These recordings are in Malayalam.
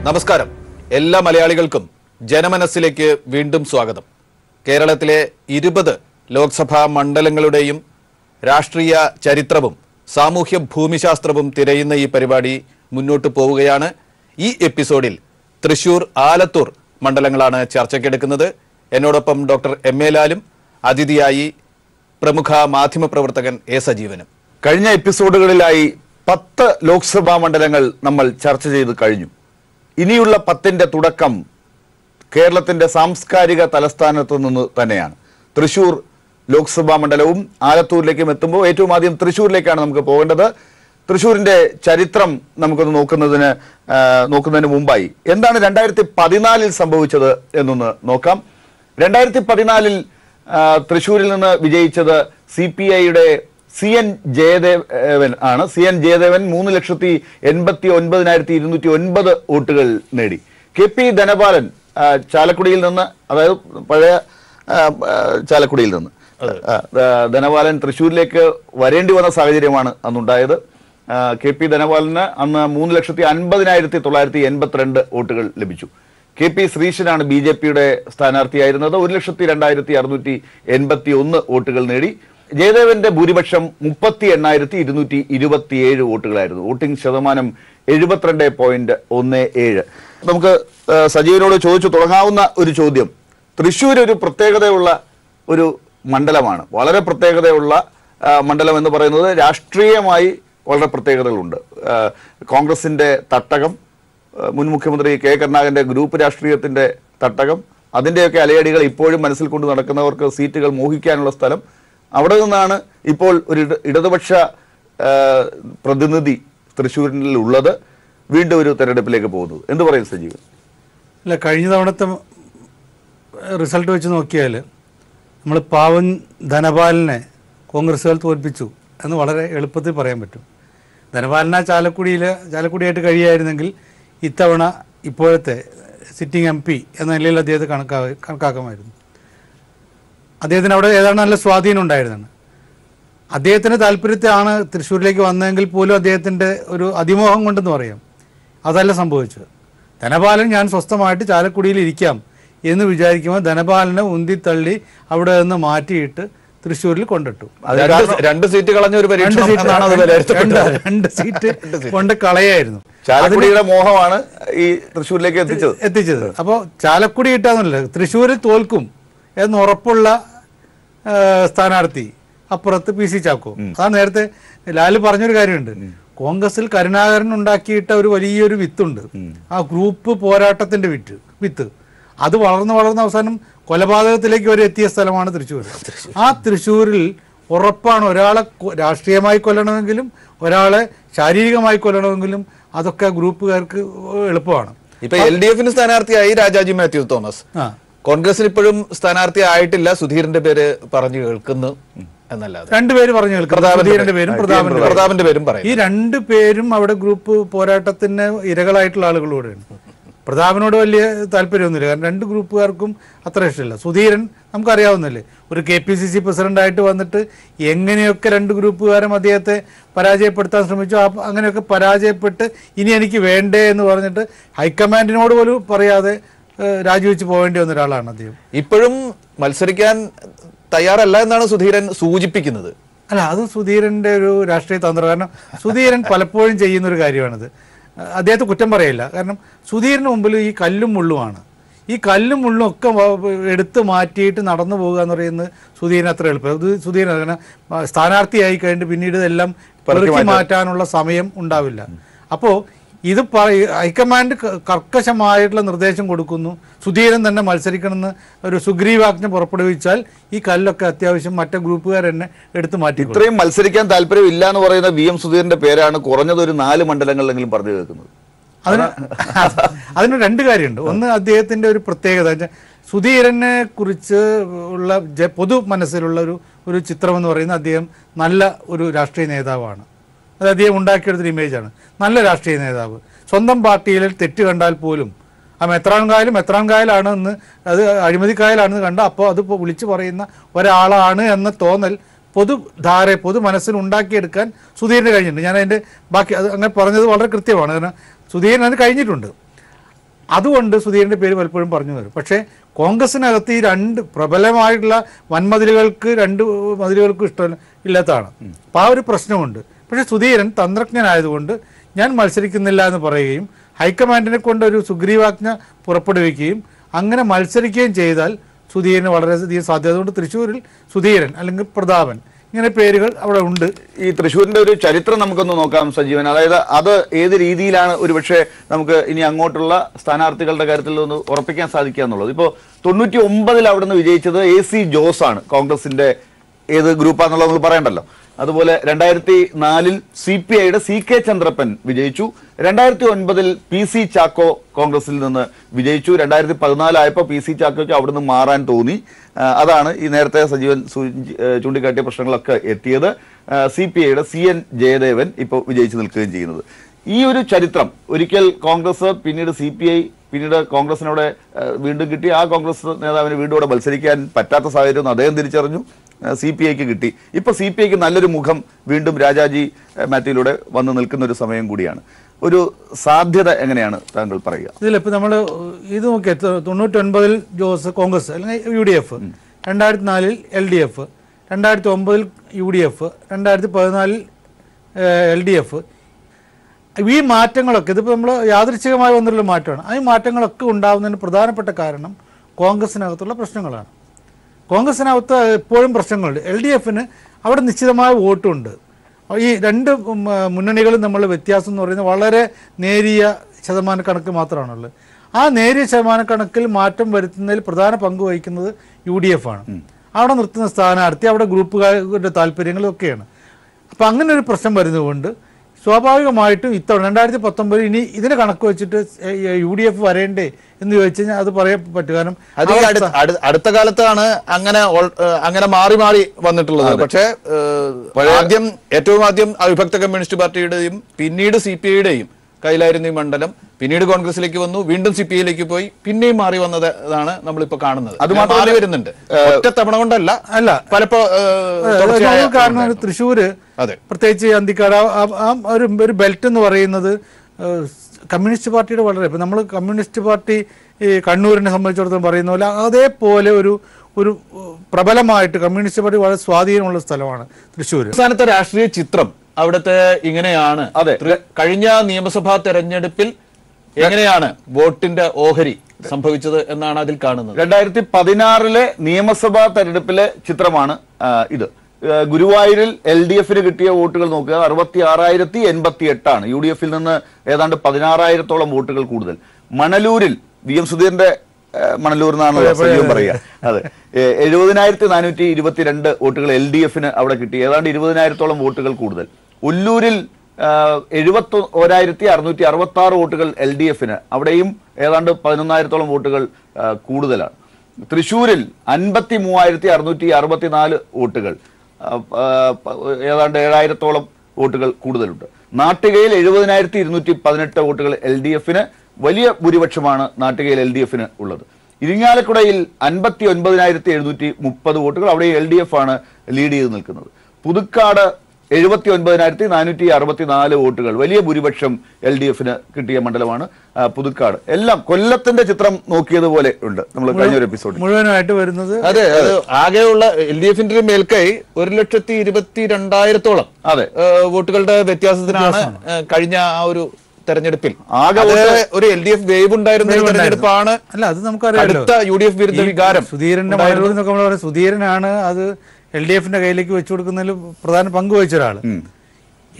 നമസ്കാരം. എല്ലാ മലയാളികൾക്കും ജനമനസ്സിലേക്ക് വീണ്ടും സ്വാഗതം. കേരളത്തിലെ 20 ലോക്സഭാ മണ്ഡലങ്ങളുടെയും രാഷ്ട്രീയ ചരിത്രവും സാമൂഹ്യ ഭൂമിശാസ്ത്രവും തിരയുന്ന ഈ പരിപാടി മുന്നോട്ട് പോവുകയാണ്. ഈ എപ്പിസോഡിൽ തൃശൂർ, ആലത്തൂർ മണ്ഡലങ്ങളാണ് ചർച്ചയ്ക്കെടുക്കുന്നത്. എന്നോടൊപ്പം ഡോക്ടർ എം.എ. ലാലും, അതിഥിയായി പ്രമുഖ മാധ്യമപ്രവർത്തകൻ എ. സജീവനും. കഴിഞ്ഞ എപ്പിസോഡുകളിലായി 10 ലോക്സഭാ മണ്ഡലങ്ങൾ നമ്മൾ ചർച്ച ചെയ്ത് കഴിഞ്ഞു. ഇനിയുള്ള 10ന്റെ തുടക്കം കേരളത്തിന്റെ സാംസ്കാരിക തലസ്ഥാനത്ത് നിന്ന് തന്നെയാണ്. തൃശൂർ ലോക്സഭാ മണ്ഡലവും ആലത്തൂരിലേക്കും എത്തുമ്പോൾ ഏറ്റവും ആദ്യം തൃശ്ശൂരിലേക്കാണ് നമുക്ക് പോകേണ്ടത്. തൃശ്ശൂരിന്റെ ചരിത്രം നമുക്കൊന്ന് നോക്കുന്നതിന് മുമ്പായി എന്താണ് 2014 സംഭവിച്ചത് എന്നൊന്ന് നോക്കാം. 2014 തൃശ്ശൂരിൽ നിന്ന് വിജയിച്ചത് CPIയുടെ CN ജയദേവൻ ആണ്. CN ജയദേവൻ 3,89,209 വോട്ടുകൾ നേടി. KP ധനപാലൻ ചാലക്കുടിയിൽ നിന്ന്, അതായത് പഴയ ചാലക്കുടിയിൽ നിന്ന് ധനപാലൻ തൃശ്ശൂരിലേക്ക് വരേണ്ടി വന്ന സാഹചര്യമാണ് അന്നുണ്ടായത്. KP ധനപാലന് അന്ന് 3,50,982 വോട്ടുകൾ ലഭിച്ചു. KP ശ്രീശനാണ് BJPയുടെ സ്ഥാനാർത്ഥിയായിരുന്നത്. 1,02,681 വോട്ടുകൾ നേടി. ജയദേവന്റെ ഭൂരിപക്ഷം 38,227 വോട്ടുകളായിരുന്നു. വോട്ടിംഗ് ശതമാനം 72.17. നമുക്ക് സജീവനോട് ചോദിച്ചു തുടങ്ങാവുന്ന ഒരു ചോദ്യം. തൃശ്ശൂർ ഒരു പ്രത്യേകതയുള്ള ഒരു മണ്ഡലമാണ്. വളരെ പ്രത്യേകതയുള്ള മണ്ഡലം എന്ന് പറയുന്നത് രാഷ്ട്രീയമായി വളരെ പ്രത്യേകതകളുണ്ട്. കോൺഗ്രസിന്റെ തട്ടകം, മുൻ മുഖ്യമന്ത്രി K. കരുണാകരന്റെ ഗ്രൂപ്പ് രാഷ്ട്രീയത്തിന്റെ തട്ടകം, അതിൻ്റെയൊക്കെ അലയടികൾ ഇപ്പോഴും മനസ്സിൽ കൊണ്ട് നടക്കുന്നവർക്ക് സീറ്റുകൾ മോഹിക്കാനുള്ള സ്ഥലം. അവിടെ നിന്നാണ് ഇപ്പോൾ ഒരു ഇടതുപക്ഷ പ്രതിനിധി തൃശ്ശൂരിലുള്ളത്. വീണ്ടും ഒരു തെരഞ്ഞെടുപ്പിലേക്ക് പോകുന്നത്. എന്ത് പറയും സജീവൻ? അല്ല, കഴിഞ്ഞ തവണത്തെ റിസൾട്ട് വെച്ച് നോക്കിയാൽ നമ്മൾ പാവൻ ധനപാലനെ കോൺഗ്രസ്സുകാർ തോൽപ്പിച്ചു എന്ന് വളരെ എളുപ്പത്തിൽ പറയാൻ പറ്റും. ധനപാലന ചാലക്കുടിയായിട്ട് കഴിയായിരുന്നെങ്കിൽ ഇത്തവണ ഇപ്പോഴത്തെ സിറ്റിംഗ് MP എന്ന നിലയിൽ അദ്ദേഹത്തെ കണക്കാക്കാമായിരുന്നു. അദ്ദേഹത്തിന് അവിടെ ഏതാണ്ട് നല്ല സ്വാധീനം ഉണ്ടായിരുന്നാണ്. അദ്ദേഹത്തിൻ്റെ താല്പര്യത്തെയാണ് തൃശ്ശൂരിലേക്ക് വന്നതെങ്കിൽ പോലും അദ്ദേഹത്തിൻ്റെ ഒരു അതിമോഹം കൊണ്ടെന്ന് പറയാം. അതല്ല സംഭവിച്ചത്. ധനപാലൻ ഞാൻ സ്വസ്ഥമായിട്ട് ചാലക്കുടിയിൽ ഇരിക്കാം എന്ന് വിചാരിക്കുമ്പോൾ ധനപാലനെ ഉന്തിത്തള്ളി അവിടെ നിന്ന് മാറ്റിയിട്ട് തൃശ്ശൂരിൽ കൊണ്ടിട്ടു. 2 സീറ്റ് കളഞ്ഞ ഒരു 2 സീറ്റ് കൊണ്ട് കളയായിരുന്നു. ചാലക്കുടിയുടെ മോഹമാണ് ഈ തൃശ്ശൂരിലേക്ക് എത്തിച്ചത്. അപ്പോൾ ചാലക്കുടി കിട്ടാന്നല്ല, തൃശ്ശൂരിൽ തോൽക്കും എന്ന് ഉറപ്പുള്ള സ്ഥാനാർത്ഥി അപ്പുറത്ത് PC ചാക്കോ. അതാണ് നേരത്തെ ലാല് പറഞ്ഞൊരു കാര്യമുണ്ട്. കോൺഗ്രസിൽ കരുണാകരൻ ഉണ്ടാക്കിയിട്ട ഒരു വലിയൊരു വിത്തുണ്ട്. ആ ഗ്രൂപ്പ് പോരാട്ടത്തിന്റെ വിത്ത് അത് വളർന്ന് അവസാനം കൊലപാതകത്തിലേക്ക് വരെ എത്തിയ സ്ഥലമാണ് തൃശ്ശൂർ. ആ തൃശ്ശൂരിൽ ഉറപ്പാണ് ഒരാളെ രാഷ്ട്രീയമായി കൊല്ലണമെങ്കിലും ഒരാളെ ശാരീരികമായി കൊല്ലണമെങ്കിലും അതൊക്കെ ഗ്രൂപ്പുകാർക്ക് എളുപ്പമാണ്. ഇപ്പൊ LDF സ്ഥാനാർത്ഥിയായി രാജാജി മാത്യു തോമസ്. കോൺഗ്രസിന് ഇപ്പോഴും സ്ഥാനാർത്ഥി ആയിട്ടില്ല. സുധീരന്റെ പേര് പറഞ്ഞു കേൾക്കുന്നു എന്നല്ലാതെ 2 പേര് പറഞ്ഞു കേൾക്കുന്നു. സുധീരന്റെ പേരും പ്രതാപന്റെ പേരും പറയും. ഈ 2 പേരും അവിടെ ഗ്രൂപ്പ് പോരാട്ടത്തിന് ഇരകളായിട്ടുള്ള ആളുകളോടാണ്. പ്രതാപനോട് വലിയ താല്പര്യമൊന്നുമില്ല. കാരണം 2 ഗ്രൂപ്പുകാർക്കും അത്ര ഇഷ്ടമില്ല. സുധീരൻ നമുക്കറിയാവുന്നല്ലേ, ഒരു KPCC പ്രസിഡന്റായിട്ട് വന്നിട്ട് എങ്ങനെയൊക്കെ 2 ഗ്രൂപ്പുകാരും അദ്ദേഹത്തെ പരാജയപ്പെടുത്താൻ ശ്രമിച്ചു. അങ്ങനെയൊക്കെ പരാജയപ്പെട്ട് ഇനി എനിക്ക് വേണ്ടേ എന്ന് പറഞ്ഞിട്ട് ഹൈക്കമാൻഡിനോട് പോലും പറയാതെ രാജിവെച്ച് പോവേണ്ടി വന്ന ഒരാളാണ് അദ്ദേഹം. ഇപ്പോഴും മത്സരിക്കാൻ തയ്യാറല്ല എന്നാണ് സുധീരൻ സൂചിപ്പിക്കുന്നത്. അല്ല, അത് സുധീരന്റെ ഒരു രാഷ്ട്രീയ തന്ത്രം. കാരണം സുധീരൻ പലപ്പോഴും ചെയ്യുന്നൊരു കാര്യമാണിത്. അദ്ദേഹത്തെ കുറ്റം പറയില്ല. കാരണം സുധീരന് മുമ്പിൽ ഈ കല്ലും മുള്ളുമാണ്. ഈ കല്ലും മുള്ളും ഒക്കെ എടുത്ത് മാറ്റിയിട്ട് നടന്നു പോകുക എന്ന് പറയുന്നത് സുധീരൻ അത്ര എളുപ്പം. ഇത് സുധീരൻ കാരണം സ്ഥാനാർത്ഥിയായി കഴിഞ്ഞിട്ട് പിന്നീട് ഇതെല്ലാം പെറുക്കി മാറ്റാനുള്ള സമയം ഉണ്ടാവില്ല. അപ്പോൾ ഇത് ഹൈക്കമാൻഡ് കർക്കശമായിട്ടുള്ള നിർദ്ദേശം കൊടുക്കുന്നു. സുധീരൻ തന്നെ മത്സരിക്കണമെന്ന് ഒരു സുഗ്രീവാജ്ഞ പുറപ്പെടുവിച്ചാൽ ഈ കല്ലൊക്കെ അത്യാവശ്യം മറ്റേ ഗ്രൂപ്പുകാർ തന്നെ എടുത്തു മാറ്റി. ഇത്രയും മത്സരിക്കാൻ താല്പര്യം ഇല്ല എന്ന് പറയുന്ന VM സുധീരന്റെ പേരാണ് കുറഞ്ഞത് ഒരു 4 മണ്ഡലങ്ങളിലെങ്കിലും പറഞ്ഞു കേൾക്കുന്നത്. അതിന് 2 കാര്യമുണ്ട്. ഒന്ന്, അദ്ദേഹത്തിന്റെ ഒരു പ്രത്യേകത സുധീരനെ കുറിച്ച് ഉള്ള പൊതു മനസ്സിലുള്ള ഒരു ചിത്രം എന്ന് പറയുന്നത് അദ്ദേഹം നല്ല ഒരു രാഷ്ട്രീയ നേതാവാണ്. അത് അദ്ദേഹം ഉണ്ടാക്കിയെടുത്തൊരു ഇമേജാണ്. നല്ല രാഷ്ട്രീയ നേതാവ്. സ്വന്തം പാർട്ടിയിൽ തെറ്റ് കണ്ടാൽ പോലും മെത്രാൻകായലാണെന്ന്, അത് അഴിമതിക്കായലാണെന്ന് കണ്ട അപ്പോൾ അത് വിളിച്ചു പറയുന്ന ഒരാളാണ് എന്ന തോന്നൽ പൊതു മനസ്സിൽ ഉണ്ടാക്കിയെടുക്കാൻ സുധീരന് കഴിഞ്ഞിട്ടുണ്ട്. ഞാൻ അതിൻ്റെ ബാക്കി അത് അങ്ങനെ പറഞ്ഞത് വളരെ കൃത്യമാണ്. കാരണം സുധീരൻ അത് കഴിഞ്ഞിട്ടുണ്ട്. അതുകൊണ്ട് സുധീരൻ്റെ പേര് പലപ്പോഴും പറഞ്ഞു വരും. പക്ഷേ കോൺഗ്രസിനകത്ത് ഈ രണ്ട് പ്രബലമായിട്ടുള്ള വൻമതിലുകൾക്ക് രണ്ട് മതിലുകൾക്കും ഇല്ലാത്തതാണ്. അപ്പോൾ ആ ഒരു പ്രശ്നമുണ്ട്. പക്ഷേ സുധീരൻ തന്ത്രജ്ഞനായതുകൊണ്ട് ഞാൻ മത്സരിക്കുന്നില്ല എന്ന് പറയുകയും ഹൈക്കമാൻഡിനെ കൊണ്ട് ഒരു സുഗ്രീവാജ്ഞ പുറപ്പെടുവിക്കുകയും അങ്ങനെ മത്സരിക്കുകയും ചെയ്താൽ സുധീരന് വളരെയധികം സാധ്യത. അതുകൊണ്ട് തൃശ്ശൂരിൽ സുധീരൻ അല്ലെങ്കിൽ പ്രതാപൻ ഇങ്ങനെ പേരുകൾ അവിടെ ഉണ്ട്. ഈ തൃശ്ശൂരിന്റെ ഒരു ചരിത്രം നമുക്കൊന്ന് നോക്കാം സജീവൻ. അതായത് അത് ഏത് രീതിയിലാണ് ഒരുപക്ഷെ നമുക്ക് ഇനി അങ്ങോട്ടുള്ള സ്ഥാനാർത്ഥികളുടെ കാര്യത്തിൽ ഒന്ന് ഉറപ്പിക്കാൻ സാധിക്കുക എന്നുള്ളത്. ഇപ്പോൾ 99 അവിടെ നിന്ന് വിജയിച്ചത് AC ജോസ് ആണ്, കോൺഗ്രസിന്റെ ഏത് ഗ്രൂപ്പാന്നുള്ളത് നമ്മൾ പറയണ്ടല്ലോ. അതുപോലെ 2004 CPIയുടെ CK ചന്ദ്രപ്പൻ വിജയിച്ചു. 2009 PC ചാക്കോ കോൺഗ്രസിൽ നിന്ന് വിജയിച്ചു. 2014 ആയപ്പോൾ PC ചാക്കോയ്ക്ക് അവിടുന്ന് മാറാൻ തോന്നി. അതാണ് ഈ നേരത്തെ സജീവൻ ചൂണ്ടിക്കാട്ടിയ പ്രശ്നങ്ങളൊക്കെ എത്തിയത്. CPIയുടെ CN ജയദേവൻ ഇപ്പോൾ വിജയിച്ചു നിൽക്കുകയും ചെയ്യുന്നത്. ഈ ഒരു ചരിത്രം ഒരിക്കൽ കോൺഗ്രസ്, പിന്നീട് CPI, പിന്നീട് കോൺഗ്രസിനോട് വീണ്ടും കിട്ടി. ആ കോൺഗ്രസ് നേതാവിന് വീണ്ടും ഇവിടെ മത്സരിക്കാൻ പറ്റാത്ത സാഹചര്യം അദ്ദേഹം തിരിച്ചറിഞ്ഞു. CPIക്ക് കിട്ടി. ഇപ്പൊ CPIക്ക് നല്ലൊരു മുഖം വീണ്ടും രാജാജി മാത്യുവിലൂടെ വന്ന് നിൽക്കുന്ന ഒരു സമയം കൂടിയാണ്. ഒരു സാധ്യത എങ്ങനെയാണ് താങ്കൾ പറയുക? ഇതിലിപ്പോൾ നമ്മൾ ഇത് നോക്കിയാൽ 99 ജോസ് കോൺഗ്രസ് അല്ലെങ്കിൽ UDF, 2004 LDF, 2009 UDF, 2014 LDF. ഈ മാറ്റങ്ങളൊക്കെ ഇതിപ്പോൾ നമ്മൾ യാദൃച്ഛികമായി വന്നിട്ടുള്ള മാറ്റമാണ്. ഈ മാറ്റങ്ങളൊക്കെ ഉണ്ടാകുന്നതിന് പ്രധാനപ്പെട്ട കാരണം കോൺഗ്രസിനകത്തുള്ള പ്രശ്നങ്ങളാണ്. കോൺഗ്രസിനകത്ത് എപ്പോഴും പ്രശ്നങ്ങളുണ്ട്. LDFന് അവിടെ നിശ്ചിതമായ വോട്ടുണ്ട്. ഈ രണ്ട് മുന്നണികളും തമ്മിലുള്ള വ്യത്യാസം എന്ന് പറയുന്നത് വളരെ നേരിയ ശതമാനക്കണക്ക് മാത്രമാണുള്ളത്. ആ നേരിയ ശതമാനക്കണക്കിൽ മാറ്റം വരുത്തുന്നതിൽ പ്രധാന പങ്ക് വഹിക്കുന്നത് UDF ആണ്. അവിടെ നിർത്തുന്ന സ്ഥാനാർത്ഥി, അവിടെ ഗ്രൂപ്പുകാരുടെ താല്പര്യങ്ങളൊക്കെയാണ്. അപ്പം അങ്ങനെ ഒരു പ്രശ്നം വരുന്നതുകൊണ്ട് സ്വാഭാവികമായിട്ടും ഇത്തവണ 2019 ഇനി ഇതിന് കണക്ക് വെച്ചിട്ട് UDF വരേണ്ടേ എന്ന് ചോദിച്ചു കഴിഞ്ഞാൽ അത് പറയാൻ പറ്റും. കാരണം അത് അടുത്ത കാലത്താണ് അങ്ങനെ മാറി മാറി വന്നിട്ടുള്ളത്. പക്ഷേ ഏറ്റവും ആദ്യം അവിഭക്ത കമ്മ്യൂണിസ്റ്റ് പാർട്ടിയുടെയും പിന്നീട് CPIയുടെയും കയ്യിലായിരുന്നു ഈ മണ്ഡലം. പിന്നീട് കോൺഗ്രസിലേക്ക് വന്നു, വീണ്ടും CPIയിലേക്ക് പോയി, പിന്നെയും മാറി വന്നതാണ് നമ്മളിപ്പോ കാണുന്നത്. അത് മാറി വരുന്നുണ്ട്, ഒറ്റ തവണ കൊണ്ടല്ല. കാരണം തൃശ്ശൂര് പ്രത്യേകിച്ച് അന്തിക്കാട് ഒരു ബെൽറ്റ് എന്ന് പറയുന്നത് കമ്മ്യൂണിസ്റ്റ് പാർട്ടിയുടെ വളരെ, ഇപ്പം നമ്മൾ കമ്മ്യൂണിസ്റ്റ് പാർട്ടി ഈ കണ്ണൂരിനെ സംബന്ധിച്ചിടത്തോളം പറയുന്ന പോലെ അതേപോലെ ഒരു പ്രബലമായിട്ട് കമ്മ്യൂണിസ്റ്റ് പാർട്ടി വളരെ സ്വാധീനമുള്ള സ്ഥലമാണ് തൃശ്ശൂർ. സംസ്ഥാനത്തെ രാഷ്ട്രീയ ചിത്രം അവിടുത്തെ ഇങ്ങനെയാണ്. അതെ, കഴിഞ്ഞ നിയമസഭാ തെരഞ്ഞെടുപ്പിൽ എങ്ങനെയാണ് വോട്ടിന്റെ ഓഹരി സംഭവിച്ചത് എന്നാണ് അതിൽ കാണുന്നത്. 2016 നിയമസഭാ തെരഞ്ഞെടുപ്പിലെ ചിത്രമാണ് ഇത്. ഗുരുവായൂരിൽ LDFന് കിട്ടിയ വോട്ടുകൾ നോക്കുക, 66,088 UDFിൽ നിന്ന് ഏതാണ്ട് 16,000-ഓളം വോട്ടുകൾ കൂടുതൽ. മണലൂരിൽ VM സുധീരന്റെ മണലൂർ എന്നാണല്ലോ സജീവൻ പറയുക. അതെ, 70,422 വോട്ടുകൾ LDFന് അവിടെ കിട്ടി, ഏതാണ്ട് 20,000-ഓളം വോട്ടുകൾ കൂടുതൽ. ഉല്ലൂരിൽ 71,666 വോട്ടുകൾ LDFന്, അവിടെയും ഏതാണ്ട് 11,000-ഓളം വോട്ടുകൾ കൂടുതലാണ്. തൃശ്ശൂരിൽ 53,664 വോട്ടുകൾ, ഏതാണ്ട് 7,000-ഓളം വോട്ടുകൾ കൂടുതലുണ്ട്. നാട്ടികയിൽ 70,218 വോട്ടുകൾ LDFന്, വലിയ ഭൂരിപക്ഷമാണ് നാട്ടികയിൽ LDFന് ഉള്ളത്. ഇരിങ്ങാലക്കുടയിൽ 59,730 വോട്ടുകൾ, അവിടെ LDF ആണ് ലീഡ് ചെയ്ത് നിൽക്കുന്നത്. പുതുക്കാട് 79,464 വോട്ടുകൾ, വലിയ ഭൂരിപക്ഷം LDFന് കിട്ടിയ മണ്ഡലമാണ് പുതുക്കാട്. എല്ലാം കൊല്ലത്തിന്റെ ചിത്രം നോക്കിയതുപോലെ ഉണ്ട് നമ്മൾ കഴിഞ്ഞ ഒരു എപ്പിസോഡ് മുഴുവനായിട്ട് വരുന്നത്. അതെ, ആകെയുള്ള LDFന്റെ മേൽക്കൈ 1,22,000-ഓളം അതെ വോട്ടുകളുടെ വ്യത്യാസത്തിനാണ് കഴിഞ്ഞ ആ ഒരു തെരഞ്ഞെടുപ്പിൽ ആകെ ഒരു LDF വേവ് ഉണ്ടായിരുന്ന തെരഞ്ഞെടുപ്പാണ്. അല്ല, അത് നമുക്കറിയാം. UDF വിരുദ്ധ വികാരം സുധീരന്റെ സുധീരനാണ് അത് LDFന്റെ കയ്യിലേക്ക് വെച്ചു കൊടുക്കുന്നതിൽ പ്രധാന പങ്ക് വഹിച്ച ഒരാൾ.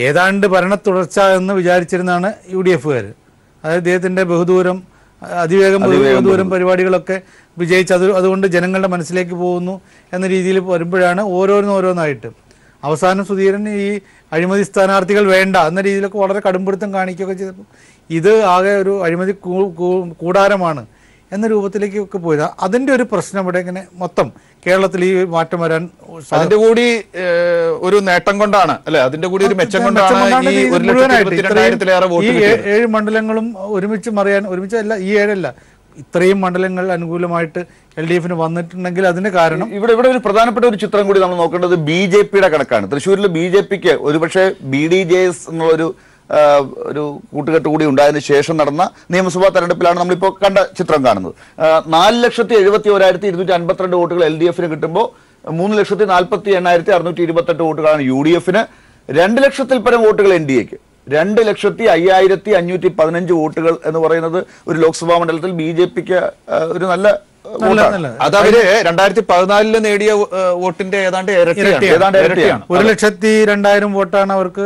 ഏതാണ്ട് ഭരണ തുടർച്ച എന്ന് വിചാരിച്ചിരുന്നാണ് UDFകാർ. അതായത് അദ്ദേഹത്തിന്റെ ബഹുദൂരം ബഹുദൂരം പരിപാടികളൊക്കെ വിജയിച്ച് അതുകൊണ്ട് ജനങ്ങളുടെ മനസ്സിലേക്ക് പോകുന്നു എന്ന രീതിയിൽ വരുമ്പോഴാണ് ഓരോന്നായിട്ട് അവസാനം സുധീരൻ ഈ അഴിമതി സ്ഥാനാർത്ഥികൾ വേണ്ട എന്ന രീതിയിലൊക്കെ വളരെ കടുംപിടുത്തം കാണിക്കുകയൊക്കെ ചെയ്തപ്പോൾ ഇത് ആകെ ഒരു അഴിമതി കൂടാരമാണ് എന്ന രൂപത്തിലേക്കൊക്കെ പോയത്. അതിന്റെ ഒരു പ്രശ്നം ഇവിടെ ഇങ്ങനെ മൊത്തം കേരളത്തിൽ ഈ മാറ്റം വരാൻ അതിന്റെ കൂടി ഒരു നേട്ടം കൊണ്ടാണ് അല്ലെ, അതിന്റെ കൂടി ഒരു മെച്ചം കൊണ്ടാണ് ഈ 7 മണ്ഡലങ്ങളും ഒരുമിച്ചല്ല ഈ 7 ഇത്രയും മണ്ഡലങ്ങൾ അനുകൂലമായിട്ട് LDFന് വന്നിട്ടുണ്ടെങ്കിൽ അതിന് കാരണം ഇവിടെ ഒരു പ്രധാനപ്പെട്ട ഒരു ചിത്രം കൂടി നമ്മൾ നോക്കേണ്ടത് BJPയുടെ കണക്കാണ്. തൃശ്ശൂരിൽ BJPക്ക് ഒരുപക്ഷെ BDJS എന്നുള്ളൊരു ഒരു കൂട്ടുകെട്ട് കൂടി ഉണ്ടായതിനു ശേഷം നടന്ന നിയമസഭാ തെരഞ്ഞെടുപ്പിലാണ് നമ്മളിപ്പോൾ കണ്ട ചിത്രം കാണുന്നത്. 4,71,252 വോട്ടുകൾ LDF കിട്ടുമ്പോൾ 3,48,628 വോട്ടുകളാണ് UDF, 2 ലക്ഷത്തിൽ പരം വോട്ടുകൾ NDA. 2,05,515 വോട്ടുകൾ എന്ന് പറയുന്നത് ഒരു ലോക്സഭാ മണ്ഡലത്തിൽ BJPക്ക് ഒരു നല്ല അത് അവര് 2014 നേടിയ വോട്ടിന്റെ ഏതാണ്ട് ഇരട്ടിയാണ്. 1,02,000 വോട്ടാണ് അവർക്ക്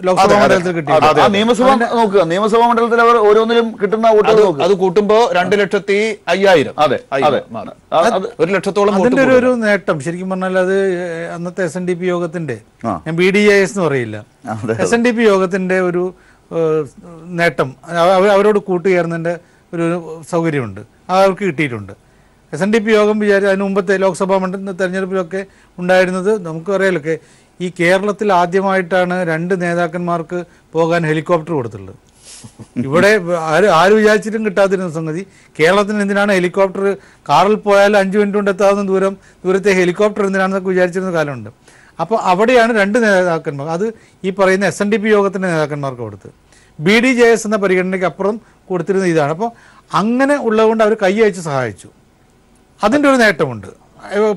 ലോക്സഭാ മണ്ഡലത്തിൽ കിട്ടിയത്. നിയമസഭ നോക്കുക, നിയമസഭാ മണ്ഡലത്തിൽ അവർ ഓരോന്നിലും കിട്ടുന്ന വോട്ടുകൾ അത് കൂട്ടുമ്പോ 2,05,000. അതെ, 1 ലക്ഷത്തോളം. അതിന്റെ ഒരു നേട്ടം ശരിക്കും പറഞ്ഞാൽ അത് അന്നത്തെ SNDP യോഗത്തിന്റെ, ഞാൻ BDJS എന്ന് പറയില്ല, SNDP യോഗത്തിന്റെ ഒരു നേട്ടം അവരോട് കൂട്ടുചേർന്നതിന്റെ ഒരു സൗകര്യമുണ്ട്, അവർക്ക് കിട്ടിയിട്ടുണ്ട്. SNDP യോഗം അതിന് മുമ്പത്തെ ലോക്സഭാ മണ്ഡല തെരഞ്ഞെടുപ്പിലൊക്കെ ഉണ്ടായിരുന്നത് നമുക്ക് അറിയാലൊക്കെ. ഈ കേരളത്തിൽ ആദ്യമായിട്ടാണ് 2 നേതാക്കന്മാർക്ക് പോകാൻ ഹെലികോപ്റ്റർ കൊടുത്തിട്ടുള്ളത്. ഇവിടെ ആര് വിചാരിച്ചിട്ടും കിട്ടാതിരുന്ന സംഗതി. കേരളത്തിന് എന്തിനാണ് ഹെലികോപ്റ്റർ? കാറിൽ പോയാൽ 5 മിനിറ്റ് കൊണ്ട് എത്താവുന്ന ദൂരത്തെ ഹെലികോപ്റ്റർ എന്തിനാണെന്നൊക്കെ വിചാരിച്ചിരുന്ന കാലമുണ്ട്. അപ്പോൾ അവിടെയാണ് 2 നേതാക്കന്മാർ, അത് ഈ പറയുന്ന SNDP യോഗത്തിൻ്റെ നേതാക്കന്മാർക്ക് കൊടുത്ത്. BDJS എന്ന പരിഗണനയ്ക്ക് അപ്പുറം കൊടുത്തിരുന്ന ഇതാണ്. അപ്പോൾ അങ്ങനെ ഉള്ളതുകൊണ്ട് അവർ കൈ അയച്ച് സഹായിച്ചു. അതിൻ്റെ ഒരു നേട്ടമുണ്ട്.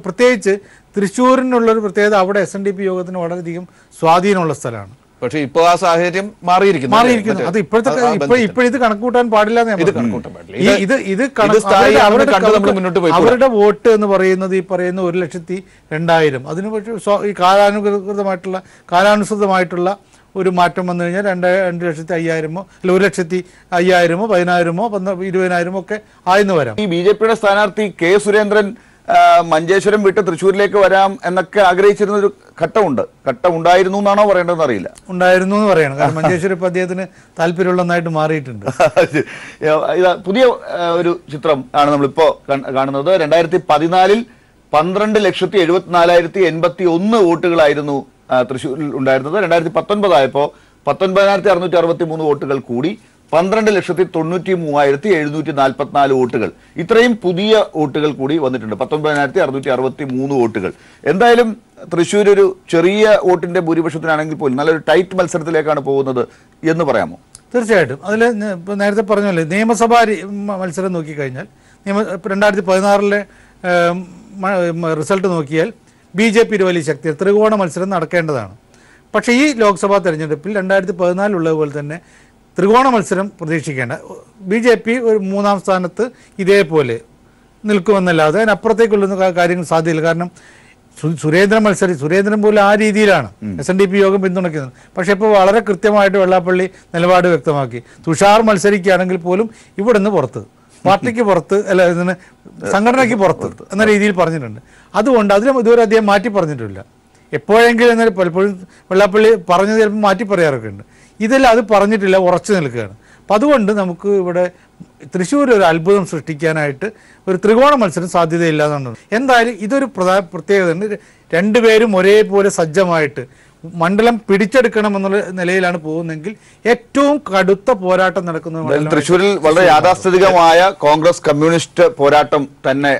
പ്രത്യേകിച്ച് തൃശ്ശൂരിനുള്ളൊരു പ്രത്യേകത, അവിടെ SNDP യോഗത്തിന് വളരെയധികം സ്വാധീനമുള്ള സ്ഥലമാണ്. പക്ഷേ ഇപ്പോൾ ആ സാഹചര്യം മാറിയിരിക്കുന്നു. അത് ഇപ്പോഴിത് കണക്കൂട്ടാൻ പാടില്ല. അവരുടെ വോട്ട് എന്ന് പറയുന്നത് ഈ പറയുന്ന 1,02,000, അതിന് പക്ഷേ ഈ കാലാനുസൃതമായിട്ടുള്ള ഒരു മാറ്റം വന്നു കഴിഞ്ഞാൽ 2,05,000 അല്ല 1,05,000 10,000 20,000 ഒക്കെ ആയെന്ന് വരാം. ഈ BJPയുടെ സ്ഥാനാർത്ഥി K. സുരേന്ദ്രൻ മഞ്ചേശ്വരം വിട്ട് തൃശ്ശൂരിലേക്ക് വരാം എന്നൊക്കെ ആഗ്രഹിച്ചിരുന്ന ഒരു ഘട്ടം ഉണ്ടായിരുന്നു എന്നാണോ പറയേണ്ടതെന്ന് അറിയില്ല. ഉണ്ടായിരുന്നു എന്ന് പറയണം, കാരണം മഞ്ചേശ്വരം ഇപ്പൊ അദ്ദേഹത്തിന് താല്പര്യമുള്ളതായിട്ട് മാറിയിട്ടുണ്ട്. പുതിയ ഒരു ചിത്രം ആണ് നമ്മളിപ്പോ കാണുന്നത്. 2014 12,74,081 വോട്ടുകളായിരുന്നു തൃശ്ശൂരിൽ ഉണ്ടായിരുന്നത്. 2019 ആയപ്പോൾ 19,663 വോട്ടുകൾ കൂടി 12,93,744 വോട്ടുകൾ. ഇത്രയും പുതിയ വോട്ടുകൾ കൂടി വന്നിട്ടുണ്ട്. 19,663 വോട്ടുകൾ. എന്തായാലും തൃശ്ശൂർ ഒരു ചെറിയ വോട്ടിന്റെ ഭൂരിപക്ഷത്തിനാണെങ്കിൽ പോലും നല്ലൊരു ടൈറ്റ് മത്സരത്തിലേക്കാണ് പോകുന്നത് എന്ന് പറയാമോ? തീർച്ചയായിട്ടും. അതിൽ നേരത്തെ പറഞ്ഞല്ലേ, നിയമസഭാ മത്സരം നോക്കിക്കഴിഞ്ഞാൽ 2016 റിസൾട്ട് നോക്കിയാൽ BJP ഒരു വലിയ ശക്തി, ത്രികോണ മത്സരം നടക്കേണ്ടതാണ്. പക്ഷേ ഈ ലോക്സഭാ തെരഞ്ഞെടുപ്പിൽ 2014 ഉള്ളതുപോലെ തന്നെ ത്രികോണ മത്സരം പ്രതീക്ഷിക്കേണ്ട. BJP ഒരു 3-ാം സ്ഥാനത്ത് ഇതേപോലെ നിൽക്കുമെന്നല്ലാതെ അതിനപ്പുറത്തേക്കുള്ള കാര്യങ്ങൾ സാധ്യതയില്ല. കാരണം സുരേന്ദ്രൻ പോലും ആ രീതിയിലാണ് SNDP യോഗം പിന്തുണയ്ക്കുന്നത്. പക്ഷേ ഇപ്പോൾ വളരെ കൃത്യമായിട്ട് വെള്ളാപ്പള്ളി നിലപാട് വ്യക്തമാക്കി. തുഷാർ മത്സരിക്കുകയാണെങ്കിൽ പോലും ഇവിടെ നിന്ന് പുറത്ത്, പാർട്ടിക്ക് പുറത്ത്, അല്ല ഇതിന് സംഘടനയ്ക്ക് പുറത്ത് എന്ന രീതിയിൽ പറഞ്ഞിട്ടുണ്ട്. അതുകൊണ്ട് അതിലും ഇതുവരെ അദ്ദേഹം മാറ്റി പറഞ്ഞിട്ടില്ല. എപ്പോഴെങ്കിലും എന്നാൽ പലപ്പോഴും വെള്ളാപ്പള്ളി പറഞ്ഞത് ചിലപ്പോൾ മാറ്റി പറയാറൊക്കെ ഉണ്ട്. ഇതെല്ലാം അത് പറഞ്ഞിട്ടില്ല, ഉറച്ചു നിൽക്കുകയാണ്. അപ്പം അതുകൊണ്ട് നമുക്ക് ഇവിടെ തൃശ്ശൂർ ഒരു അത്ഭുതം സൃഷ്ടിക്കാനായിട്ട് ഒരു ത്രികോണ മത്സരം സാധ്യതയില്ല എന്നുണ്ട്. എന്തായാലും ഇതൊരു പ്രത്യേകതയുണ്ട്. 2 പേരും ഒരേപോലെ സജ്ജമായിട്ട് മണ്ഡലം പിടിച്ചെടുക്കണം എന്നുള്ള നിലയിലാണ് പോകുന്നതെങ്കിൽ ഏറ്റവും കടുത്ത പോരാട്ടം നടക്കുന്നത് തൃശ്ശൂരിൽ വളരെ യാഥാസ്ഥിതികമായ കോൺഗ്രസ് കമ്മ്യൂണിസ്റ്റ് പോരാട്ടം തന്നെ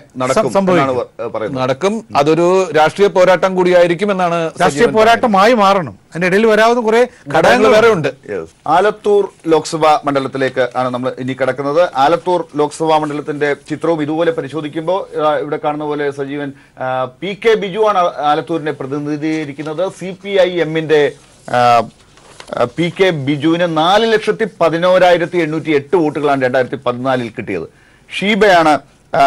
നടക്കും. അതൊരു രാഷ്ട്രീയ പോരാട്ടം കൂടിയായിരിക്കും എന്നാണ്. രാഷ്ട്രീയ പോരാട്ടമായി മാറണം. അതിന്റെ ഇടയിൽ വരാവുന്ന കുറെ ഘടകങ്ങൾ വേറെ ഉണ്ട്. ആലത്തൂർ ലോക്സഭാ മണ്ഡലത്തിലേക്ക് ആണ് നമ്മൾ ഇനി കിടക്കുന്നത്. ആലത്തൂർ ലോക്സഭാ മണ്ഡലത്തിന്റെ ചിത്രവും ഇതുപോലെ പരിശോധിക്കുമ്പോൾ ഇവിടെ കാണുന്ന പോലെ സജീവൻ PK ബിജു ആണ് ആലത്തൂരിനെ പ്രതിനിധീകരിക്കുന്നത്. CPIM-ന്റെ PK ബിജുവിന് 4,11,808 വോട്ടുകളാണ് 2014 കിട്ടിയത്. ഷീബയാണ്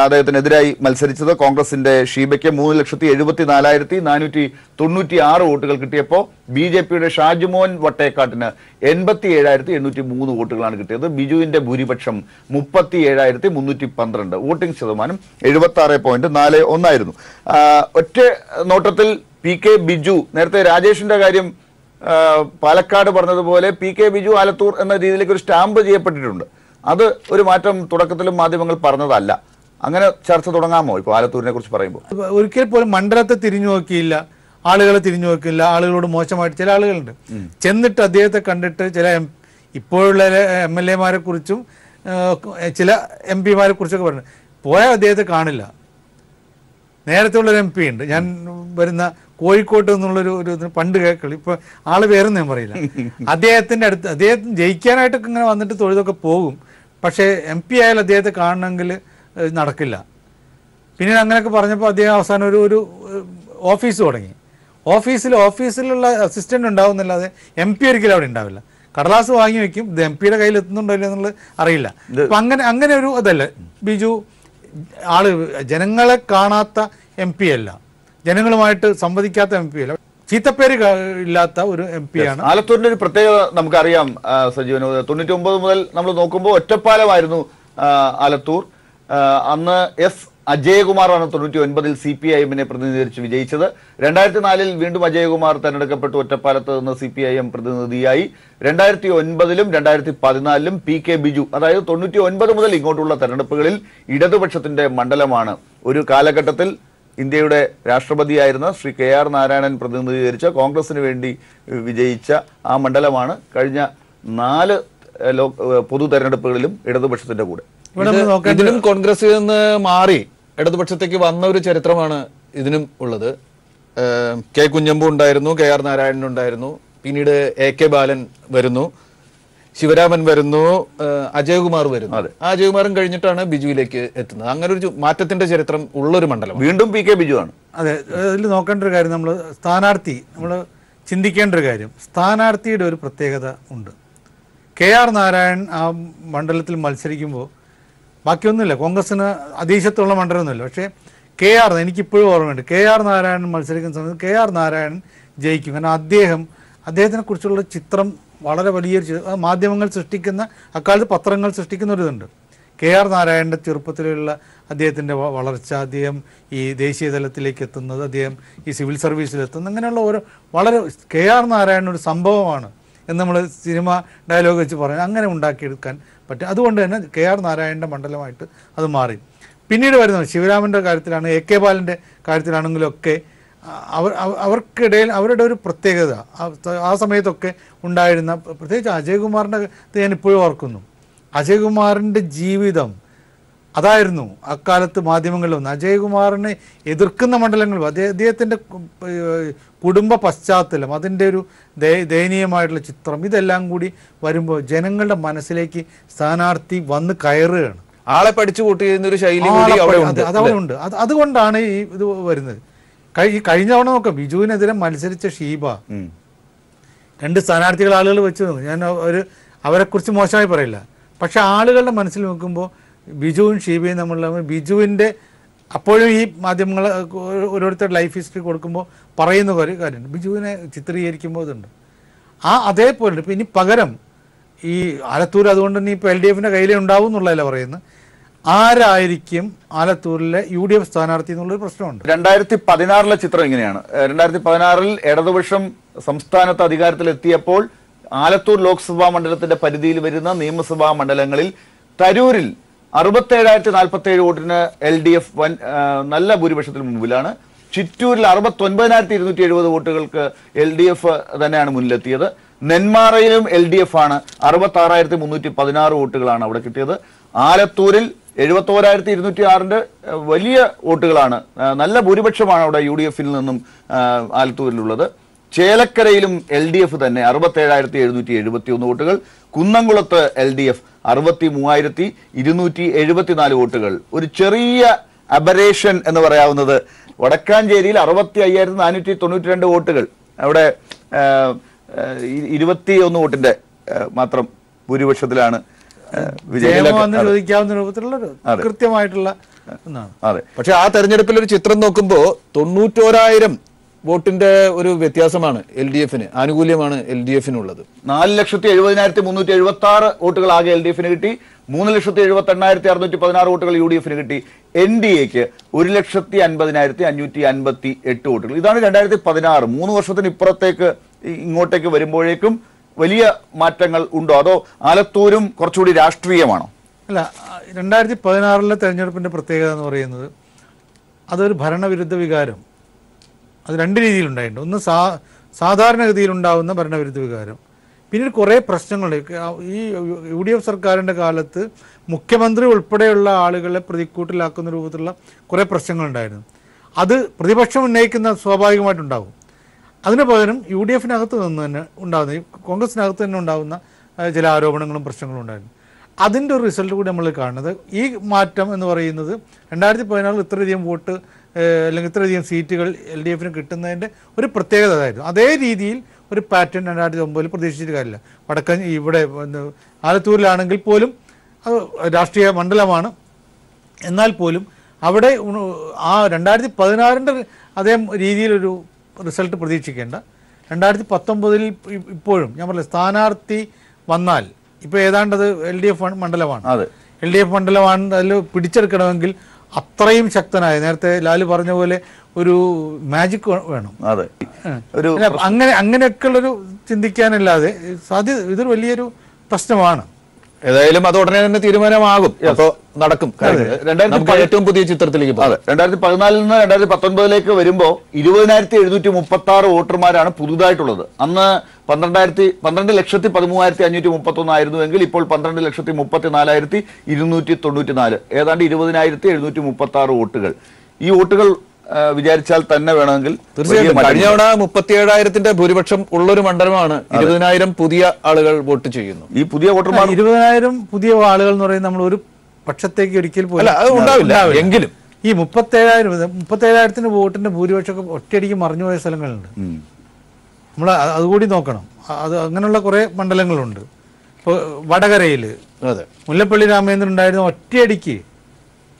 അദ്ദേഹത്തിനെതിരായി മത്സരിച്ചത്. കോൺഗ്രസിന്റെ ഷീബയ്ക്ക് 3,74,496 വോട്ടുകൾ കിട്ടിയപ്പോൾ BJPയുടെ ഷാജുമോൻ വട്ടേക്കാട്ടിന് 87,803 വോട്ടുകളാണ് കിട്ടിയത്. ബിജുവിന്റെ ഭൂരിപക്ഷം 37,312. വോട്ടിംഗ് ശതമാനം 76.41 ഒറ്റ നോട്ടത്തിൽ PK ബിജു, നേരത്തെ രാജേഷിന്റെ കാര്യം പാലക്കാട് പറഞ്ഞതുപോലെ PK ബിജു ആലത്തൂർ എന്ന രീതിയിലേക്ക് ഒരു സ്റ്റാമ്പ് ചെയ്യപ്പെട്ടിട്ടുണ്ട്. അത് ഒരു മാറ്റം തുടക്കത്തിലും മാധ്യമങ്ങൾ പറഞ്ഞതല്ല. അങ്ങനെ ചർച്ച തുടങ്ങാമോ ഇപ്പോൾ ആലത്തൂരിനെ കുറിച്ച് പറയുമ്പോൾ? ഒരിക്കൽ പോലും മണ്ഡലത്തെ തിരിഞ്ഞു നോക്കിയില്ല, ആളുകളെ തിരിഞ്ഞു നോക്കില്ല, ആളുകളോട് മോശമായിട്ട് ചില ആളുകളുണ്ട്. ചെന്നിട്ട് അദ്ദേഹത്തെ കണ്ടിട്ട് ചില ഇപ്പോഴുള്ള MLA-മാരെ കുറിച്ചും ചില MP-മാരെ കുറിച്ചൊക്കെ പറഞ്ഞു പോയാൽ അദ്ദേഹത്തെ കാണില്ല. നേരത്തെ ഉള്ളൊരു MP ഉണ്ട്, ഞാൻ വരുന്ന കോഴിക്കോട്ട് എന്നുള്ളൊരു പണ്ട് കേൾക്കളി, ഇപ്പോൾ ആള് പേരൊന്നും ഞാൻ പറയില്ല. അദ്ദേഹത്തിൻ്റെ അടുത്ത് അദ്ദേഹം ജയിക്കാനായിട്ടൊക്കെ ഇങ്ങനെ വന്നിട്ട് തൊഴുതൊക്കെ പോകും. പക്ഷേ MP ആയാലും അദ്ദേഹത്തെ കാണണമെങ്കിൽ നടക്കില്ല. പിന്നീട് അങ്ങനെയൊക്കെ പറഞ്ഞപ്പോൾ അദ്ദേഹം അവസാനം ഒരു ഓഫീസ് തുടങ്ങി. ഓഫീസിലുള്ള അസിസ്റ്റൻ്റ് ഉണ്ടാവുന്നല്ലാതെ MP ഒരിക്കലും അവിടെ ഉണ്ടാവില്ല. കടലാസ് വാങ്ങി വെക്കും, ഇത് MP-യുടെ കയ്യിൽ എത്തുന്നുണ്ടോ ഇല്ല എന്നുള്ളത് അറിയില്ല. അപ്പം അങ്ങനെ ഒരു അതല്ല ബിജു. ആള് ജനങ്ങളെ കാണാത്ത MP അല്ല, ജനങ്ങളുമായിട്ട് സംവദിക്കാത്ത MP അല്ല, ചീത്തപ്പേര് ഇല്ലാത്ത ഒരു MP ആണ്. ആലത്തൂരിന്റെ ഒരു പ്രത്യേകത നമുക്കറിയാം സജീവൻ. 99 മുതൽ നമ്മൾ നോക്കുമ്പോൾ ഒറ്റപ്പാലമായിരുന്നു ആലത്തൂർ. അന്ന് S. അജയകുമാറാണ് 99-ൽ CPIM-നെ പ്രതിനിധീകരിച്ച് വിജയിച്ചത്. 2004-ൽ വീണ്ടും അജയകുമാർ തെരഞ്ഞെടുക്കപ്പെട്ടു ഒറ്റപ്പാലത്ത് നിന്ന് CPIM പ്രതിനിധിയായി. 2009-ലും 2014-ലും PK ബിജു. അതായത് 99 മുതൽ ഇങ്ങോട്ടുള്ള തെരഞ്ഞെടുപ്പുകളിൽ ഇടതുപക്ഷത്തിന്റെ മണ്ഡലമാണ്. ഒരു കാലഘട്ടത്തിൽ ഇന്ത്യയുടെ രാഷ്ട്രപതിയായിരുന്ന ശ്രീ KR നാരായണൻ പ്രതിനിധീകരിച്ച കോൺഗ്രസിന് വേണ്ടി വിജയിച്ച ആ മണ്ഡലമാണ് കഴിഞ്ഞ 4 പൊതു തെരഞ്ഞെടുപ്പുകളിലും ഇടതുപക്ഷത്തിന്റെ കൂടെ. ഇതിലും കോൺഗ്രസിൽ നിന്ന് മാറി ഇടതുപക്ഷത്തേക്ക് വന്ന ഒരു ചരിത്രമാണ് ഇതിനും ഉള്ളത്. K. കുഞ്ഞമ്പു ഉണ്ടായിരുന്നു, KR നാരായണൻ ഉണ്ടായിരുന്നു, പിന്നീട് AK ബാലൻ വരുന്നു, ശിവരാമൻ വരുന്നു, അജയകുമാർ വരുന്നു. അജയകുമാറും കഴിഞ്ഞിട്ടാണ് ബിജുവിലേക്ക് എത്തുന്നത്. അങ്ങനെ ഒരു മാറ്റത്തിന്റെ ചരിത്രം ഉള്ളൊരു മണ്ഡലം. വീണ്ടും PK ബിജു ആണ്. അതെ, അതിൽ നോക്കേണ്ട ഒരു കാര്യം, നമ്മൾ ചിന്തിക്കേണ്ട ഒരു കാര്യം, സ്ഥാനാർത്ഥിയുടെ ഒരു പ്രത്യേകത ഉണ്ട്. KR നാരായണൻ ആ മണ്ഡലത്തിൽ മത്സരിക്കുമ്പോൾ ബാക്കിയൊന്നുമില്ല, കോൺഗ്രസിന് അതീശത്തുള്ള മണ്ഡലമൊന്നുമില്ല. പക്ഷേ എനിക്കിപ്പോഴും ഓർമ്മയുണ്ട്, KR നാരായണൻ മത്സരിക്കുന്ന സമയത്ത് KR നാരായണൻ ജയിക്കും. കാരണം അദ്ദേഹത്തിനെ കുറിച്ചുള്ള ചിത്രം വളരെ വലിയൊരു മാധ്യമങ്ങൾ സൃഷ്ടിക്കുന്ന, അക്കാലത്ത് പത്രങ്ങൾ സൃഷ്ടിക്കുന്ന ഒരു ഇതുണ്ട്. KR നാരായണൻ്റെ ചെറുപ്പത്തിലുള്ള അദ്ദേഹത്തിൻ്റെ വളർച്ച, അദ്ദേഹം ഈ ദേശീയ തലത്തിലേക്ക് എത്തുന്നത്, അദ്ദേഹം ഈ സിവിൽ സർവീസിലെത്തുന്നത്, അങ്ങനെയുള്ള വളരെ KR നാരായണൻ ഒരു സംഭവമാണ് എന്ന് നമ്മൾ സിനിമ ഡയലോഗ് വെച്ച് പറഞ്ഞു അങ്ങനെ ഉണ്ടാക്കിയെടുക്കാൻ പറ്റും. അതുകൊണ്ട് തന്നെ KR നാരായണൻ്റെ മണ്ഡലമായിട്ട് അത് മാറി. പിന്നീട് വരുന്നത് ശിവരാമൻ്റെ കാര്യത്തിലാണ്, AK ബാലൻ്റെ കാര്യത്തിലാണെങ്കിലൊക്കെ അവർക്കിടയിൽ അവരുടെ ഒരു പ്രത്യേകത ആ സമയത്തൊക്കെ ഉണ്ടായിരുന്ന, പ്രത്യേകിച്ച് അജയകുമാറിൻ്റെ ഞാൻ ഇപ്പോഴും ഓർക്കുന്നു. അജയകുമാറിൻ്റെ ജീവിതം അതായിരുന്നു അക്കാലത്ത് മാധ്യമങ്ങളിൽ വന്ന്. അജയകുമാറിനെ എതിർക്കുന്ന മണ്ഡലങ്ങളും അദ്ദേഹത്തിൻ്റെ കുടുംബ പശ്ചാത്തലം, അതിൻ്റെ ഒരു ദയനീയമായിട്ടുള്ള ചിത്രം, ഇതെല്ലാം കൂടി വരുമ്പോൾ ജനങ്ങളുടെ മനസ്സിലേക്ക് സ്ഥാനാർത്ഥി വന്ന് കയറുകയാണ്. ആളെ പഠിച്ചു കൂട്ടിയൊരു ശൈലി അതവിടെ ഉണ്ട്. അതുകൊണ്ടാണ് ഈ ഇത് വരുന്നത്. ഈ കഴിഞ്ഞ തവണ നോക്കാം, ബിജുവിനെതിരെ മത്സരിച്ച ഷീബ, 2 സ്ഥാനാർത്ഥികൾ ആളുകൾ വെച്ച് ഞാൻ അവരെക്കുറിച്ച് മോശമായി പറയില്ല. പക്ഷെ ആളുകളുടെ മനസ്സിൽ നോക്കുമ്പോൾ ബിജുവും ഷീബയും തമ്മിലുള്ള ബിജുവിൻ്റെ അപ്പോഴും ഈ മാധ്യമങ്ങൾ ഓരോരുത്തരുടെ ലൈഫ് ഹിസ്റ്ററി കൊടുക്കുമ്പോൾ പറയുന്ന ഒരു കാര്യമുണ്ട്, ബിജുവിനെ ചിത്രീകരിക്കുമ്പോൾ ഇതുണ്ട്. അതേപോലെ ഇപ്പം ഇനി പകരം ഈ ആലത്തൂർ, അതുകൊണ്ട് തന്നെ ഇപ്പോൾ LDFൻ്റെ കയ്യിലേ ഉണ്ടാവും എന്നുള്ളതല്ല പറയുന്നത്, ആരായിരിക്കും ആലത്തൂരിലെ UDF സ്ഥാനാർത്ഥി എന്നുള്ളൊരു പ്രശ്നമുണ്ട്. 2016 ചിത്രം ഇങ്ങനെയാണ്. 2016 ഇടതുപക്ഷം സംസ്ഥാനത്ത് അധികാരത്തിലെത്തിയപ്പോൾ ആലത്തൂർ ലോക്സഭാ മണ്ഡലത്തിന്റെ പരിധിയിൽ വരുന്ന നിയമസഭാ മണ്ഡലങ്ങളിൽ തരൂരിൽ 67,047 വോട്ടിന് LDF നല്ല ഭൂരിപക്ഷത്തിന് മുമ്പിലാണ്. ചിറ്റൂരിൽ 69,270 വോട്ടുകൾക്ക് LDF തന്നെയാണ് മുന്നിലെത്തിയത്. നെന്മാറയിലും LDF ആണ്, 66,316 വോട്ടുകളാണ് അവിടെ കിട്ടിയത്. ആലത്തൂരിൽ 71,206 വലിയ വോട്ടുകളാണ്, നല്ല ഭൂരിപക്ഷമാണ് അവിടെ UDF-ൽ നിന്നും ആലത്തൂരിലുള്ളത്. ചേലക്കരയിലും LDF തന്നെ 67,771 വോട്ടുകൾ. കുന്നംകുളത്ത് LDF 63,274 വോട്ടുകൾ. ഒരു ചെറിയ അബറേഷൻ എന്ന് പറയാവുന്നത് വടക്കാഞ്ചേരിയിൽ 65,492 വോട്ടുകൾ, അവിടെ 21 വോട്ടിന്റെ മാത്രം ഭൂരിപക്ഷത്തിലാണ് ചോദിക്കാവുന്ന രൂപത്തിലുള്ള കൃത്യമായിട്ടുള്ള ഒന്നാണ്. അതെ, പക്ഷെ ആ തെരഞ്ഞെടുപ്പിൽ ഒരു ചിത്രം നോക്കുമ്പോൾ 91,000 വോട്ടിന്റെ ഒരു വ്യത്യാസമാണ് LDF-ന്, ആനുകൂല്യമാണ് LDF-നുള്ളത്. 4,70,376 വോട്ടുകൾ ആകെ LDF-ന് കിട്ടി. 3,78,616 വോട്ടുകൾ UDF-ന് കിട്ടി. NDA-ക്ക് 1,50,558 വോട്ടുകൾ. ഇതാണ് 2016. 3 വർഷത്തിന് ഇപ്പുറത്തേക്ക് ഇങ്ങോട്ടേക്ക് വരുമ്പോഴേക്കും വലിയ മാറ്റങ്ങൾ ഉണ്ടോ, അതോ ആലത്തൂരും കുറച്ചുകൂടി രാഷ്ട്രീയമാണോ? അല്ല, 2016 തെരഞ്ഞെടുപ്പിന്റെ പ്രത്യേകത എന്ന് പറയുന്നത് അതൊരു ഭരണവിരുദ്ധ വികാരം, അത് 2 രീതിയിലുണ്ടായിട്ടുണ്ട്. ഒന്ന് സാധാരണഗതിയിലുണ്ടാവുന്ന ഭരണവിരുദ്ധ വികാരം, പിന്നീട് കുറേ പ്രശ്നങ്ങളുണ്ട്. ഈ UDF സർക്കാരിൻ്റെ കാലത്ത് മുഖ്യമന്ത്രി ഉൾപ്പെടെയുള്ള ആളുകളെ പ്രതിക്കൂട്ടിലാക്കുന്ന രൂപത്തിലുള്ള കുറേ പ്രശ്നങ്ങളുണ്ടായിരുന്നു. അത് പ്രതിപക്ഷം ഉന്നയിക്കുന്ന സ്വാഭാവികമായിട്ടുണ്ടാകും. അതിന് പകരം യു ഡി എഫിനകത്ത് നിന്ന് തന്നെ ഉണ്ടാകുന്ന, കോൺഗ്രസിനകത്ത് തന്നെ ഉണ്ടാകുന്ന ചില ആരോപണങ്ങളും പ്രശ്നങ്ങളും ഉണ്ടായിരുന്നു. അതിൻ്റെ ഒരു റിസൾട്ട് കൂടി നമ്മൾ കാണുന്നത് ഈ മാറ്റം എന്ന് പറയുന്നത് 2016 ഇത്രയധികം വോട്ട് അല്ലെങ്കിൽ ഇത്രയധികം സീറ്റുകൾ എൽ ഡി എഫിന് കിട്ടുന്നതിൻ്റെ ഒരു പ്രത്യേകത അതായിരുന്നു. അതേ രീതിയിൽ ഒരു പാറ്റേൺ 2009 പ്രതീക്ഷിച്ചിട്ട് കാര്യമില്ല. വടക്കൻ ഇവിടെ ആലത്തൂരിലാണെങ്കിൽ പോലും അത് രാഷ്ട്രീയ മണ്ഡലമാണ്, എന്നാൽ പോലും അവിടെ ആ 2016 അതേ രീതിയിലൊരു റിസൾട്ട് പ്രതീക്ഷിക്കേണ്ട. 2019 ഇപ്പോഴും ഞാൻ പറഞ്ഞില്ല, സ്ഥാനാർത്ഥി വന്നാൽ ഇപ്പോൾ ഏതാണ്ടത് എൽ ഡി എഫ് മണ്ഡലമാണ്. എൽ ഡി എഫ് മണ്ഡലമാണ്. അതിൽ പിടിച്ചെടുക്കണമെങ്കിൽ അത്രയും ശക്തനായ, നേരത്തെ ലാല് പറഞ്ഞ പോലെ ഒരു മാജിക് വേണം. അങ്ങനെയൊക്കെയുള്ളൊരു ചിന്തിക്കാനല്ലാതെ ഇതൊരു വലിയൊരു പ്രശ്നമാണ്. ഏതായാലും അത് ഉടനെ തന്നെ തീരുമാനമാകും. അപ്പോൾ നടക്കും. ഏറ്റവും പുതിയ ചിത്രത്തിലേക്ക് 2014 നിന്ന് 2019 വരുമ്പോൾ 20,736 വോട്ടർമാരാണ് പുതുതായിട്ടുള്ളത്. അന്ന് 12,13,531 ആയിരുന്നുവെങ്കിൽ ഇപ്പോൾ 12,34,294, ഏതാണ്ട് 20,736 വോട്ടുകൾ. ഈ വോട്ടുകൾ വിചാരിച്ചാൽ തന്നെ വേണമെങ്കിൽ തീർച്ചയായും കഴിഞ്ഞ തവണ 37,000 ഭൂരിപക്ഷം ഉള്ളൊരു മണ്ഡലമാണ്. 20,000 പുതിയ ആളുകൾ വോട്ട് ചെയ്യുന്നു. ഈ പുതിയ വോട്ടർമാർ 20,000 പുതിയ ആളുകൾ എന്ന് പറയുന്നത് നമ്മൾ ഒരു പക്ഷത്തേക്ക് ഒരിക്കലും ഉണ്ടാവില്ല. എങ്കിലും ഈ 37,000 വോട്ടിന്റെ ഭൂരിപക്ഷമൊക്കെ ഒറ്റയടിക്ക് മറിഞ്ഞുപോയ സ്ഥലങ്ങളുണ്ട്. നമ്മൾ അതുകൂടി നോക്കണം. അത് അങ്ങനെയുള്ള കുറെ മണ്ഡലങ്ങളുണ്ട്. ഇപ്പോൾ വടകരയിൽ മുല്ലപ്പള്ളി രാമചന്ദ്രൻ ഉണ്ടായിരുന്ന ഒറ്റയടിക്ക്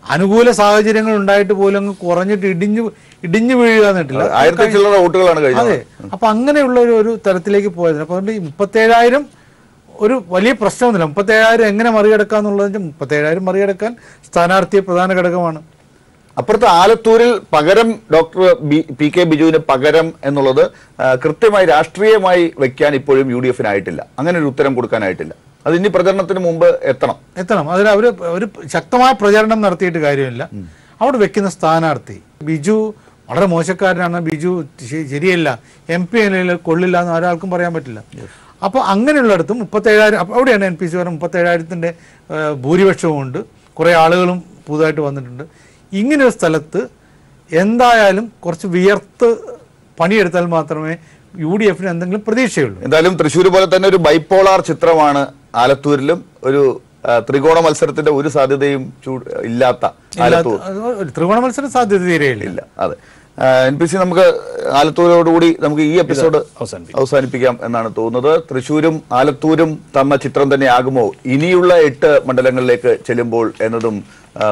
അനുകൂല സാഹചര്യങ്ങൾ ഉണ്ടായിട്ട് പോലും അങ്ങ് കുറഞ്ഞിട്ട് ഇടിഞ്ഞു വീഴുക എന്നിട്ടില്ല. അതെ. അപ്പൊ അങ്ങനെയുള്ള ഒരു തരത്തിലേക്ക് പോയത്. അപ്പൊ അതുകൊണ്ട് ഈ 37,000 ഒരു വലിയ പ്രശ്നമൊന്നുമില്ല. 37,000 എങ്ങനെ മറികടക്കാന്നുള്ളത് 37,000 മറികടക്കാൻ സ്ഥാനാർത്ഥിയെ പ്രധാന ഘടകമാണ്. അപ്പുറത്ത് ആലത്തൂരിൽ പകരം ഡോക്ടർ പി കെ ബിജുവിന് പകരം എന്നുള്ളത് കൃത്യമായി രാഷ്ട്രീയമായി വെക്കാൻ ഇപ്പോഴും യു ഡി എഫിനായിട്ടില്ല. അങ്ങനെ ഒരു ഉത്തരം കൊടുക്കാനായിട്ടില്ല. അത് ഇനി പ്രചരണത്തിന് മുമ്പ് എത്തണം. അതിന് അവർ ഒരു ശക്തമായ പ്രചരണം നടത്തിയിട്ട് കാര്യമില്ല. അവിടെ വെക്കുന്ന സ്ഥാനാർത്ഥി ബിജു വളരെ മോശക്കാരനാണ്, ബിജു ശരിയല്ല, MP കൊള്ളില്ല എന്ന് ഒരാൾക്കും പറയാൻ പറ്റില്ല. അപ്പോൾ അങ്ങനെയുള്ളിടത്തും 37,000 അവിടെയാണ് NPC 37,000 ഭൂരിപക്ഷവും ഉണ്ട്. കുറേ ആളുകളും പുതുതായിട്ട് വന്നിട്ടുണ്ട്. ഇങ്ങനൊരു സ്ഥലത്ത് എന്തായാലും കുറച്ച് വിയർത്ത് പണിയെടുത്താൽ മാത്രമേ UDF എന്തെങ്കിലും പ്രതീക്ഷയുള്ളൂ. എന്തായാലും തൃശ്ശൂർ പോലെ തന്നെ ഒരു ബൈപ്പോളാർ ചിത്രമാണ് ആലത്തൂരിലും. ഒരു ത്രികോണ മത്സരത്തിന്റെ ഒരു സാധ്യതയും ഇല്ലാത്ത ആലത്തൂർ. ത്രികോണ മത്സരം സാധ്യത തീരെയില്ല. അതെ. NPC നമുക്ക് ആലത്തൂരോടുകൂടി നമുക്ക് ഈ എപ്പിസോഡ് അവസാനിപ്പിക്കാം എന്നാണ് തോന്നുന്നത്. തൃശ്ശൂരും ആലത്തൂരും തന്ന ചിത്രം തന്നെയാകുമോ ഇനിയുള്ള 8 മണ്ഡലങ്ങളിലേക്ക് ചെല്ലുമ്പോൾ എന്നതും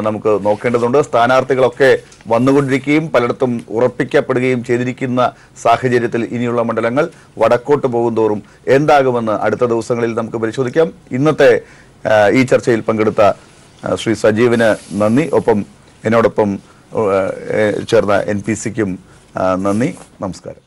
നമുക്ക് നോക്കേണ്ടതുണ്ട്. സ്ഥാനാർത്ഥികളൊക്കെ വന്നുകൊണ്ടിരിക്കുകയും പലയിടത്തും ഉറപ്പിക്കപ്പെടുകയും ചെയ്തിരിക്കുന്ന സാഹചര്യത്തിൽ ഇനിയുള്ള മണ്ഡലങ്ങൾ വടക്കോട്ട് പോകുന്തോറും എന്താകുമെന്ന് അടുത്ത ദിവസങ്ങളിൽ നമുക്ക് പരിശോധിക്കാം. ഇന്നത്തെ ഈ ചർച്ചയിൽ പങ്കെടുത്ത ശ്രീ സജീവിന് നന്ദി. ഒപ്പം എന്നോടൊപ്പം ചേർന്ന NPCക്കും നന്ദി. നമസ്കാരം.